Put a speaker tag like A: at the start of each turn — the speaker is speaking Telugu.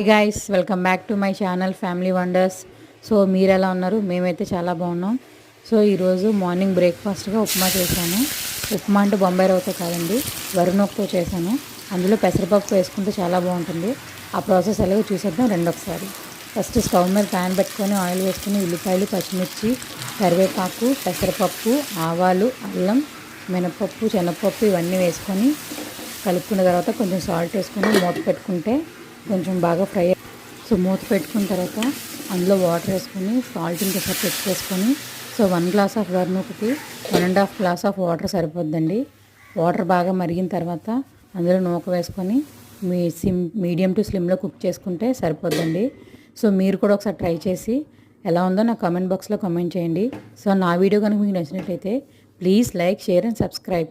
A: Guys welcome back to my channel family wonders. So మీరు ఎలా ఉన్నారు? మేమైతే చాలా బాగున్నాం. సో ఈరోజు మార్నింగ్ బ్రేక్ఫాస్ట్గా ఉప్మా చేశాను. ఉప్మా అంటే బొంబాయి రవ్వతో కాదండి, వరినొప్పుతో చేశాను. అందులో పెసరపప్పు వేసుకుంటే చాలా బాగుంటుంది. ఆ ప్రాసెస్ ఎలాగో చూసేద్దాం రండి ఒకసారి. ఫస్ట్ స్టవ్ మీద ప్యాన్ పెట్టుకొని ఆయిల్ వేసుకొని ఉల్లిపాయలు, పచ్చిమిర్చి, కరివేపాకు, పెసరపప్పు, ఆవాలు, అల్లం, మినపప్పు, శనగపప్పు ఇవన్నీ వేసుకొని కలుపుకున్న తర్వాత కొంచెం సాల్ట్ వేసుకొని మూత పెట్టుకుంటే కొంచెం బాగా ఫ్రై. సో మూత పెట్టుకున్న తర్వాత అందులో వాటర్ వేసుకొని సాల్ట్ ఇంకోసారి చెక్ చేసుకొని, సో 1 గ్లాస్ ఆఫ్ వరినొప్పుకి 1.5 గ్లాస్ ఆఫ్ వాటర్ సరిపోద్దండి. వాటర్ బాగా మరిగిన తర్వాత అందులో నూక వేసుకొని మీడియం టు స్లిమ్లో కుక్ చేసుకుంటే సరిపోద్దండి. సో మీరు కూడా ఒకసారి ట్రై చేసి ఎలా ఉందో నా కామెంట్ బాక్స్లో కామెంట్ చేయండి. సో నా వీడియో కనుక మీకు నచ్చినట్లయితే please like, share and subscribe.